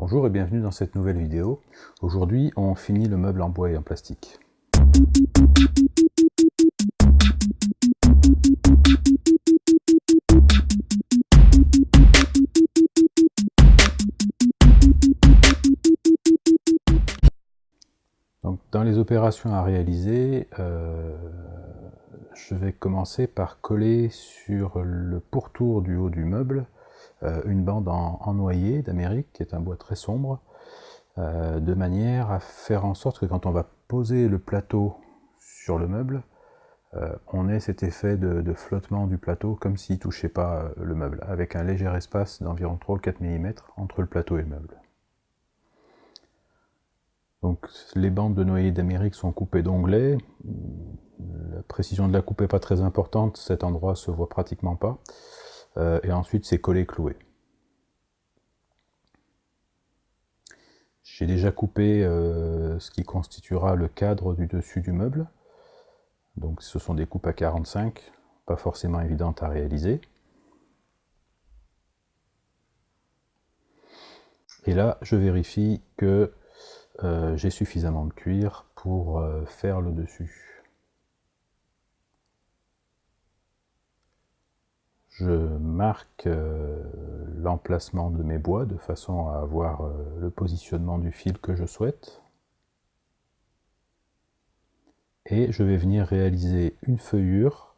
Bonjour et bienvenue dans cette nouvelle vidéo. Aujourd'hui, on finit le meuble en bois et en plastique. Donc, dans les opérations à réaliser, je vais commencer par coller sur le pourtour du haut du meuble une bande en noyer d'Amérique, qui est un bois très sombre, de manière à faire en sorte que quand on va poser le plateau sur le meuble, on ait cet effet de flottement du plateau comme s'il ne touchait pas le meuble, avec un léger espace d'environ 3 ou 4 mm entre le plateau et le meuble. Donc les bandes de noyer d'Amérique sont coupées d'onglets. La précision de la coupe n'est pas très importante, cet endroit se voit pratiquement pas. Et ensuite c'est collé cloué. J'ai déjà coupé ce qui constituera le cadre du dessus du meuble. Donc ce sont des coupes à 45, pas forcément évidentes à réaliser. Et là, je vérifie que j'ai suffisamment de cuir pour faire le dessus. Je marque l'emplacement de mes bois de façon à avoir le positionnement du fil que je souhaite. Et je vais venir réaliser une feuillure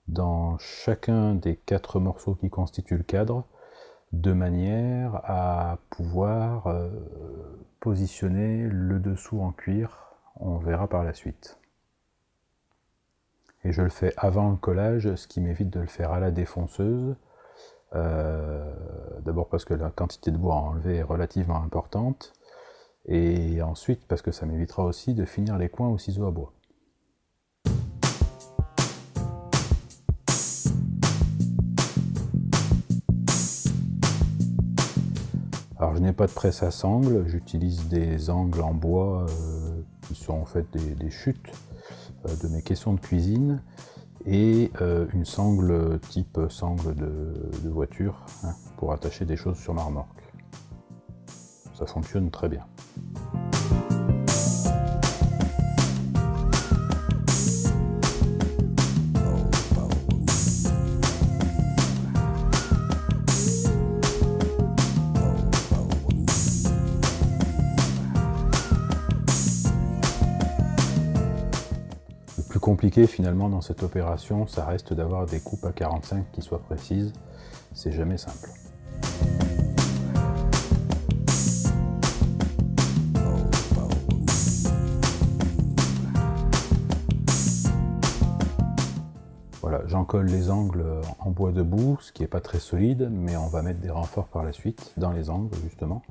dans chacun des 4 morceaux qui constituent le cadre, de manière à pouvoir positionner le dessous en cuir. On verra par la suite. Et je le fais avant le collage, ce qui m'évite de le faire à la défonceuse. D'abord parce que la quantité de bois à enlever est relativement importante, et ensuite parce que ça m'évitera aussi de finir les coins au ciseau à bois. Alors je n'ai pas de presse à sangle, j'utilise des angles en bois qui sont en fait des chutes de mes caissons de cuisine, et une sangle type sangle de voiture, hein, pour attacher des choses sur ma remorque. Ça fonctionne très bien. Le plus compliqué finalement dans cette opération, ça reste d'avoir des coupes à 45 qui soient précises. C'est jamais simple. Voilà, j'encolle les angles en bois debout, ce qui n'est pas très solide, mais on va mettre des renforts par la suite dans les angles justement.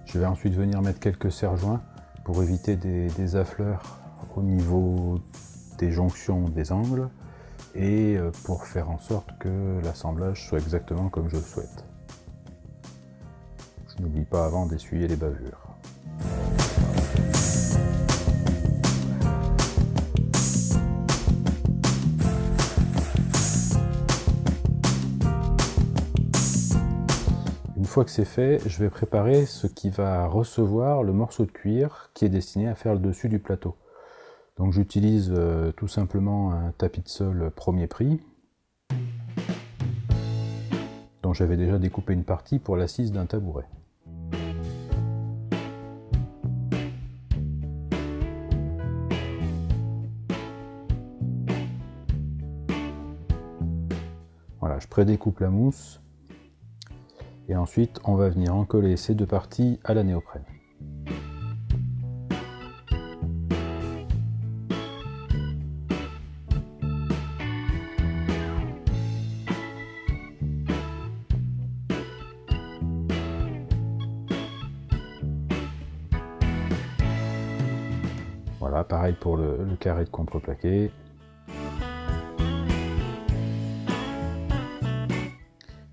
Je vais ensuite venir mettre quelques serre-joints pour éviter des affleurs au niveau des jonctions des angles, et pour faire en sorte que l'assemblage soit exactement comme je le souhaite. Je n'oublie pas avant d'essuyer les bavures. Une fois que c'est fait, je vais préparer ce qui va recevoir le morceau de cuir qui est destiné à faire le dessus du plateau. Donc j'utilise tout simplement un tapis de sol premier prix, dont j'avais déjà découpé une partie pour l'assise d'un tabouret. Voilà, je prédécoupe la mousse. Et ensuite, on va venir en coller ces 2 parties à la néoprène. Voilà, pareil pour le carré de contreplaqué.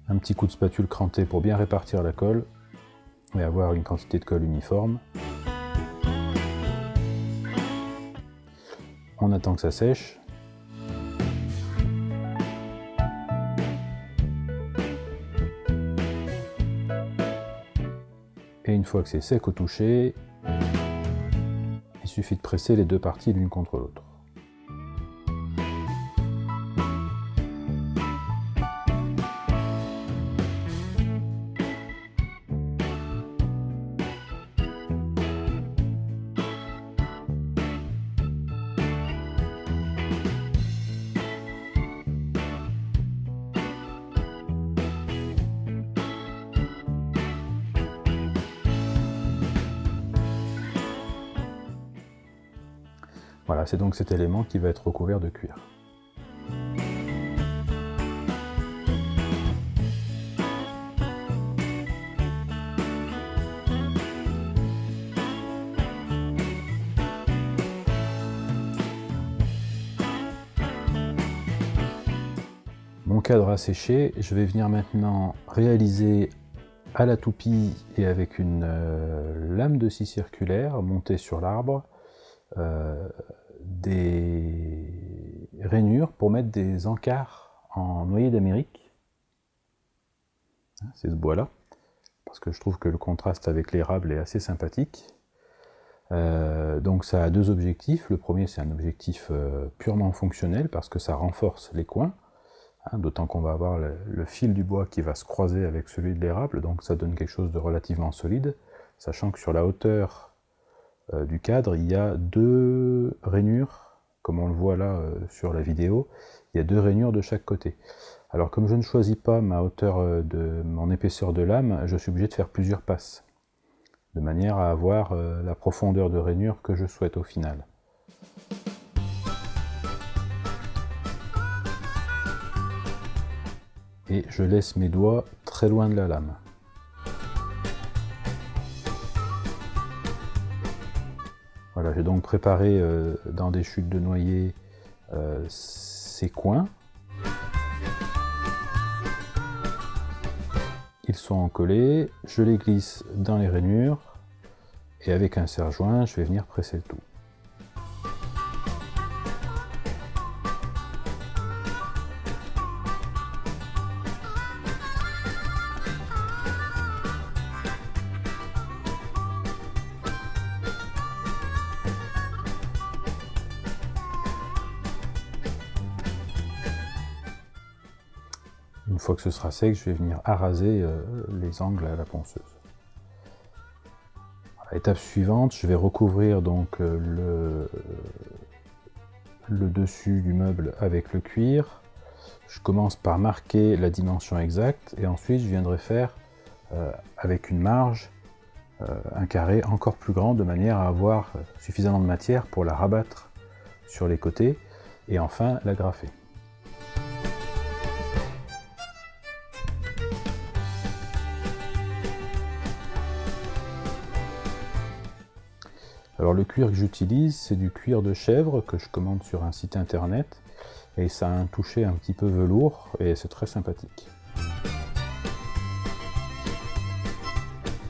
Un petit coup de spatule cranté pour bien répartir la colle et avoir une quantité de colle uniforme. On attend que ça sèche. Et une fois que c'est sec au toucher, il suffit de presser les deux parties l'une contre l'autre. Voilà, c'est donc cet élément qui va être recouvert de cuir. Mon cadre a séché, je vais venir maintenant réaliser à la toupie et avec une lame de scie circulaire montée sur l'arbre des rainures pour mettre des encarts en noyer d'Amérique. C'est ce bois-là, parce que je trouve que le contraste avec l'érable est assez sympathique. Donc ça a deux objectifs. Le premier, c'est un objectif purement fonctionnel, parce que ça renforce les coins, d'autant qu'on va avoir le fil du bois qui va se croiser avec celui de l'érable, donc ça donne quelque chose de relativement solide, sachant que sur la hauteur du cadre, il y a deux rainures, comme on le voit là sur la vidéo, il y a deux rainures de chaque côté. Alors comme je ne choisis pas ma hauteur de mon épaisseur de lame, je suis obligé de faire plusieurs passes, de manière à avoir la profondeur de rainure que je souhaite au final. Et je laisse mes doigts très loin de la lame. Voilà, j'ai donc préparé dans des chutes de noyer ces coins. Ils sont encollés, je les glisse dans les rainures et avec un serre-joint, je vais venir presser le tout. Une fois que ce sera sec, je vais venir araser les angles à la ponceuse. Étape suivante, je vais recouvrir donc le dessus du meuble avec le cuir. Je commence par marquer la dimension exacte et ensuite je viendrai faire avec une marge un carré encore plus grand de manière à avoir suffisamment de matière pour la rabattre sur les côtés et enfin la graffer. Alors le cuir que j'utilise, c'est du cuir de chèvre que je commande sur un site internet et ça a un toucher un petit peu velours et c'est très sympathique.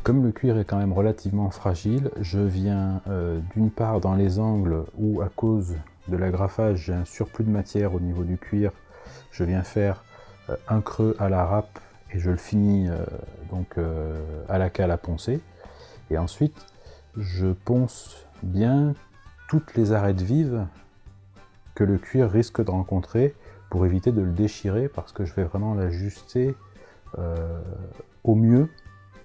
Comme le cuir est quand même relativement fragile, je viens d'une part dans les angles où à cause de l'agrafage j'ai un surplus de matière au niveau du cuir, je viens faire un creux à la râpe et je le finis à la cale à poncer. Et ensuite je ponce bien toutes les arêtes vives que le cuir risque de rencontrer pour éviter de le déchirer parce que je vais vraiment l'ajuster au mieux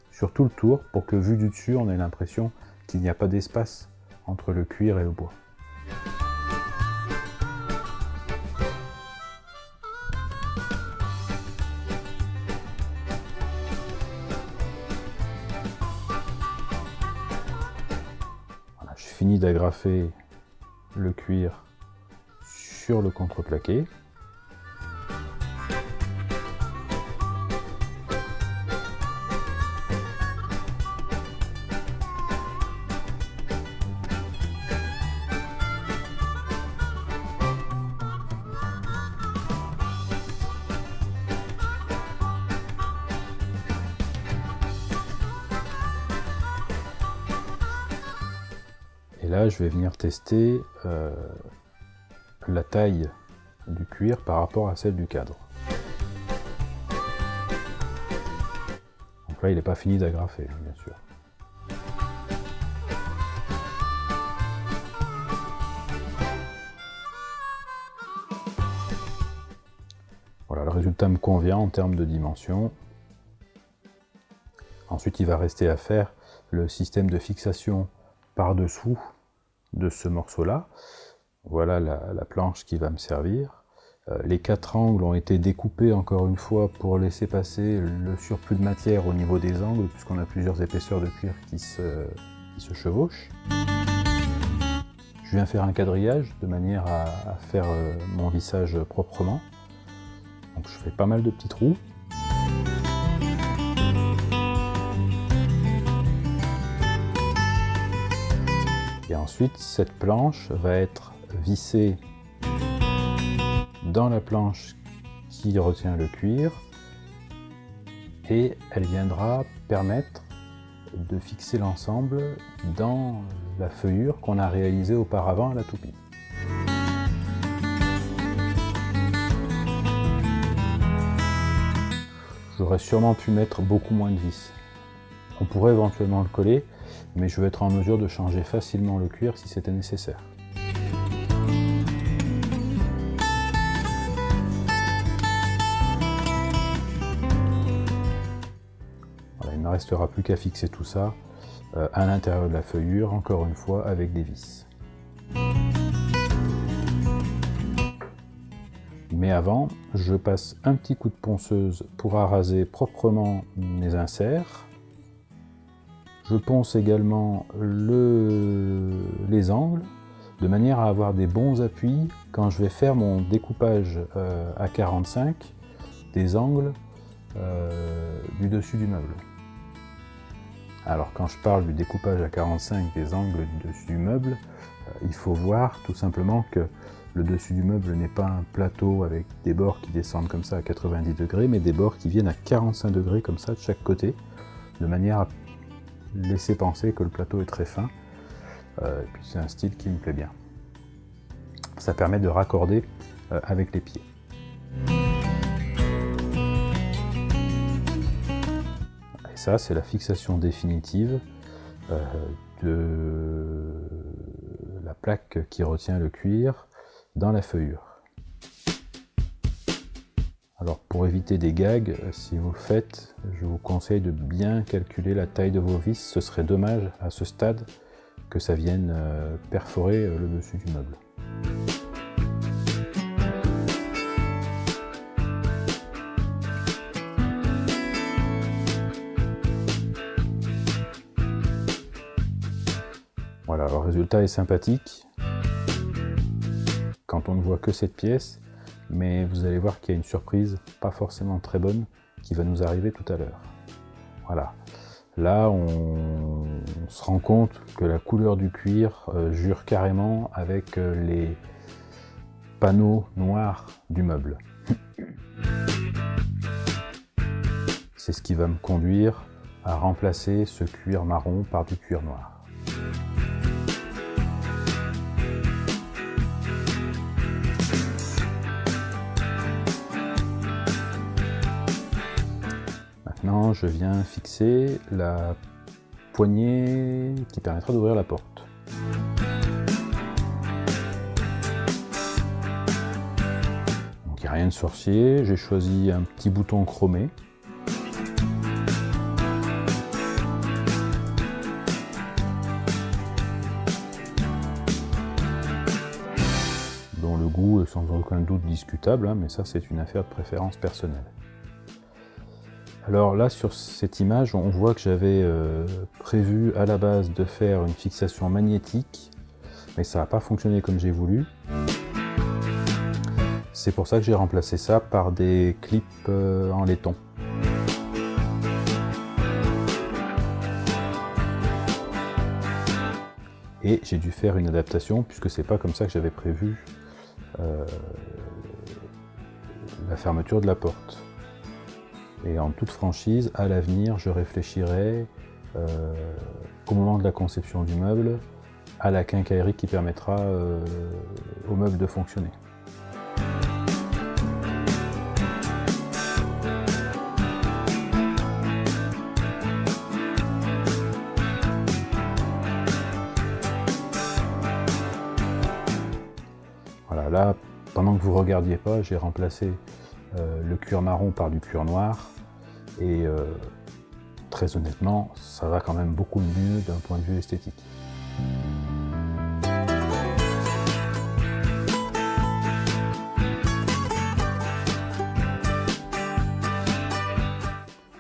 sur tout le tour pour que vu du dessus on ait l'impression qu'il n'y a pas d'espace entre le cuir et le bois. Voilà, je finis d'agrafer le cuir sur le contreplaqué. là, je vais venir tester la taille du cuir par rapport à celle du cadre. Donc là, il n'est pas fini d'agrafer, bien sûr. Voilà, le résultat me convient en termes de dimension. Ensuite, il va rester à faire le système de fixation par-dessous de ce morceau-là. Voilà la planche qui va me servir. Les 4 angles ont été découpés encore une fois pour laisser passer le surplus de matière au niveau des angles, puisqu'on a plusieurs épaisseurs de cuir qui se chevauchent. Je viens faire un quadrillage de manière à faire mon vissage proprement. Donc je fais pas mal de petits trous. Et ensuite, cette planche va être vissée dans la planche qui retient le cuir et elle viendra permettre de fixer l'ensemble dans la feuillure qu'on a réalisée auparavant à la toupie. J'aurais sûrement pu mettre beaucoup moins de vis. On pourrait éventuellement le coller, mais je vais être en mesure de changer facilement le cuir si c'était nécessaire. Voilà, il ne me restera plus qu'à fixer tout ça à l'intérieur de la feuillure, encore une fois avec des vis. Mais avant, je passe un petit coup de ponceuse pour araser proprement mes inserts. Je ponce également les angles, de manière à avoir des bons appuis quand je vais faire mon découpage à 45 des angles du dessus du meuble. Alors quand je parle du découpage à 45 des angles du dessus du meuble, il faut voir tout simplement que le dessus du meuble n'est pas un plateau avec des bords qui descendent comme ça à 90 degrés, mais des bords qui viennent à 45 degrés comme ça de chaque côté, de manière à laisser penser que le plateau est très fin. Et puis c'est un style qui me plaît bien. Ça permet de raccorder avec les pieds. Et ça, c'est la fixation définitive de la plaque qui retient le cuir dans la feuillure. Alors pour éviter des gags, si vous le faites, je vous conseille de bien calculer la taille de vos vis. Ce serait dommage à ce stade que ça vienne perforer le dessus du meuble. Voilà, le résultat est sympathique quand on ne voit que cette pièce, mais vous allez voir qu'il y a une surprise pas forcément très bonne qui va nous arriver tout à l'heure. Voilà, là on se rend compte que la couleur du cuir jure carrément avec les panneaux noirs du meuble. C'est ce qui va me conduire à remplacer ce cuir marron par du cuir noir. Maintenant, je viens fixer la poignée qui permettra d'ouvrir la porte. Donc il n'y a rien de sorcier, j'ai choisi un petit bouton chromé. Dont le goût est sans aucun doute discutable, hein, mais ça c'est une affaire de préférence personnelle. Alors là, sur cette image, on voit que j'avais prévu à la base de faire une fixation magnétique, mais ça n'a pas fonctionné comme j'ai voulu. C'est pour ça que j'ai remplacé ça par des clips en laiton. Et j'ai dû faire une adaptation, puisque c'est pas comme ça que j'avais prévu la fermeture de la porte. Et en toute franchise, à l'avenir, je réfléchirai au moment de la conception du meuble à la quincaillerie qui permettra au meuble de fonctionner. Voilà, là, pendant que vous ne regardiez pas, j'ai remplacé le cuir marron par du cuir noir et très honnêtement, ça va quand même beaucoup mieux d'un point de vue esthétique.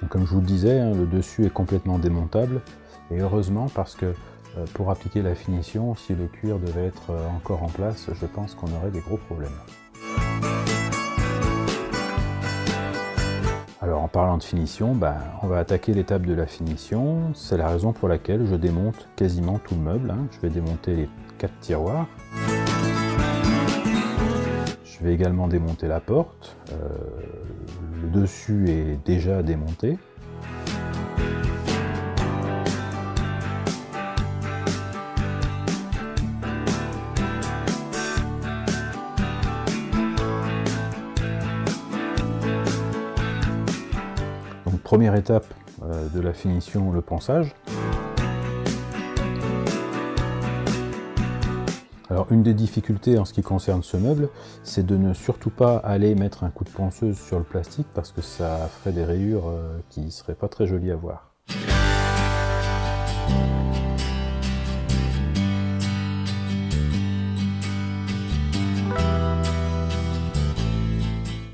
Donc, comme je vous le disais, hein, le dessus est complètement démontable et heureusement parce que pour appliquer la finition, si le cuir devait être encore en place, je pense qu'on aurait des gros problèmes. Alors en parlant de finition, on va attaquer l'étape de la finition. C'est la raison pour laquelle je démonte quasiment tout le meuble. Hein. Je vais démonter les 4 tiroirs. Je vais également démonter la porte. Le dessus est déjà démonté. Première étape de la finition, le ponçage. Alors une des difficultés en ce qui concerne ce meuble, c'est de ne surtout pas aller mettre un coup de ponceuse sur le plastique parce que ça ferait des rayures qui ne seraient pas très jolies à voir.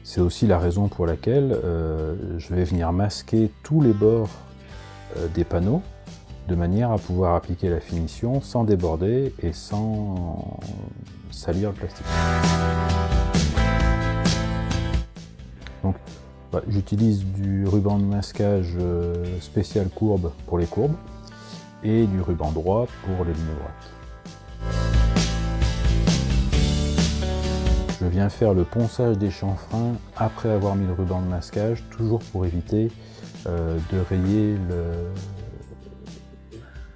C'est aussi la raison pour laquelle je vais venir masquer tous les bords des panneaux de manière à pouvoir appliquer la finition sans déborder et sans salir le plastique. Donc j'utilise du ruban de masquage spécial courbe pour les courbes et du ruban droit pour les lignes droites. Je viens faire le ponçage des chanfreins après avoir mis le ruban de masquage, toujours pour éviter de rayer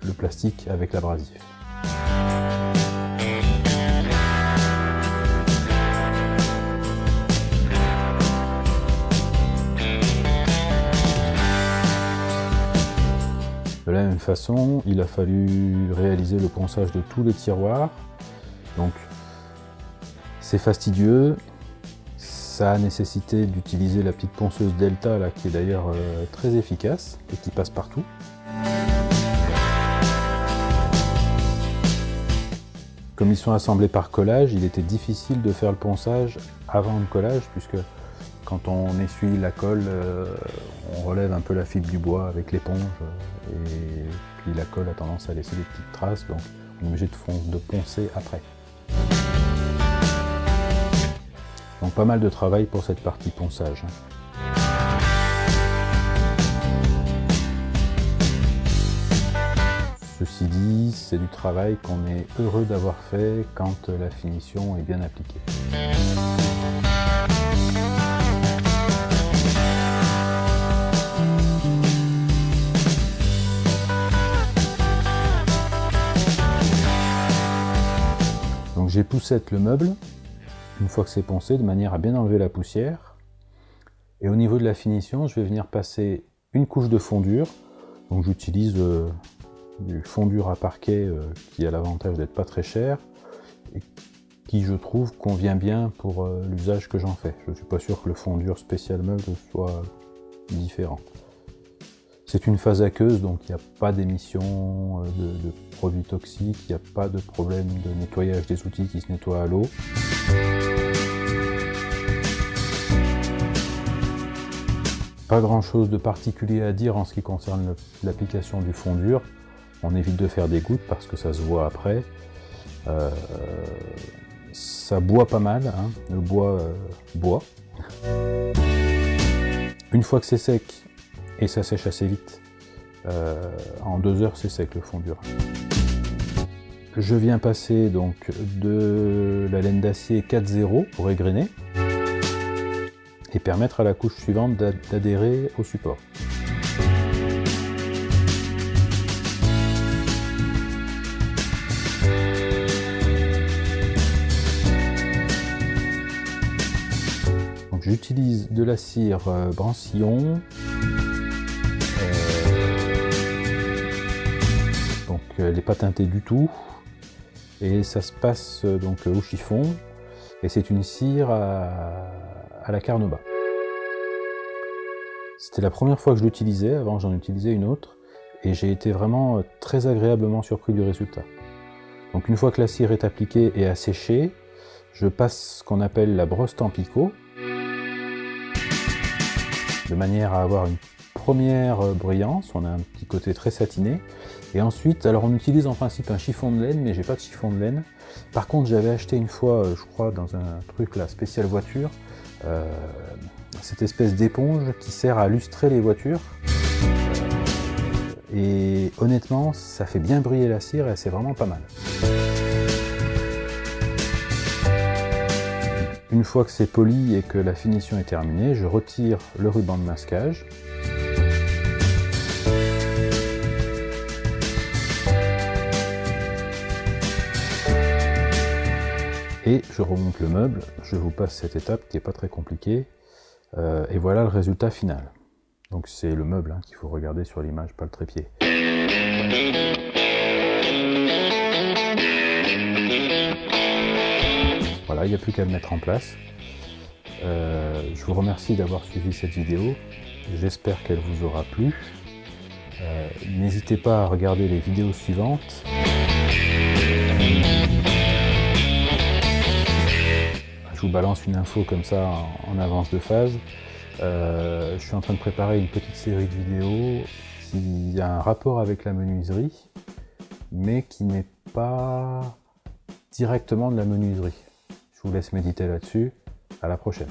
le plastique avec l'abrasif. De la même façon, il a fallu réaliser le ponçage de tous les tiroirs. Donc, c'est fastidieux, ça a nécessité d'utiliser la petite ponceuse Delta, là, qui est d'ailleurs très efficace et qui passe partout. Comme ils sont assemblés par collage, il était difficile de faire le ponçage avant le collage, puisque quand on essuie la colle, on relève un peu la fibre du bois avec l'éponge, et puis la colle a tendance à laisser des petites traces, donc on est obligé de poncer après. Donc pas mal de travail pour cette partie ponçage. Ceci dit, c'est du travail qu'on est heureux d'avoir fait quand la finition est bien appliquée. Donc j'époussette le meuble une fois que c'est poncé, de manière à bien enlever la poussière. Et au niveau de la finition, je vais venir passer une couche de fondure. Donc j'utilise du fondure à parquet qui a l'avantage d'être pas très cher et qui, je trouve, convient bien pour l'usage que j'en fais. Je ne suis pas sûr que le fondure spécial meuble soit différent. C'est une phase aqueuse, donc il n'y a pas d'émission de produits toxiques, il n'y a pas de problème de nettoyage des outils qui se nettoient à l'eau. Pas grand chose de particulier à dire en ce qui concerne l'application du fondure. On évite de faire des gouttes parce que ça se voit après. Ça boit pas mal, hein. Le bois boit. Une fois que c'est sec, et ça sèche assez vite, en 2 heures c'est sec le fondure. Je viens passer donc de la laine d'acier 4.0 pour égrainer et permettre à la couche suivante d'adhérer au support. Donc j'utilise de la cire Brancillon. Donc elle n'est pas teintée du tout. Et ça se passe donc au chiffon. Et c'est une cire à la Carnauba. C'était la première fois que je l'utilisais, avant j'en utilisais une autre. Et j'ai été vraiment très agréablement surpris du résultat. Donc une fois que la cire est appliquée et asséchée, je passe ce qu'on appelle la brosse Tampico, de manière à avoir une première brillance. On a un petit côté très satiné. Et ensuite, alors on utilise en principe un chiffon de laine, mais j'ai pas de chiffon de laine. Par contre, j'avais acheté une fois, je crois, dans un truc là, spécial voiture, cette espèce d'éponge qui sert à lustrer les voitures. Et honnêtement, ça fait bien briller la cire et c'est vraiment pas mal. Une fois que c'est poli et que la finition est terminée, je retire le ruban de masquage. Et je remonte le meuble, je vous passe cette étape qui n'est pas très compliquée. Et voilà le résultat final. Donc c'est le meuble qu'il faut regarder sur l'image, pas le trépied. Voilà, il n'y a plus qu'à le mettre en place. Je vous remercie d'avoir suivi cette vidéo. J'espère qu'elle vous aura plu. N'hésitez pas à regarder les vidéos suivantes. Je vous balance une info comme ça en avance de phase. Je suis en train de préparer une petite série de vidéos qui a un rapport avec la menuiserie, mais qui n'est pas directement de la menuiserie. Je vous laisse méditer là-dessus. À la prochaine.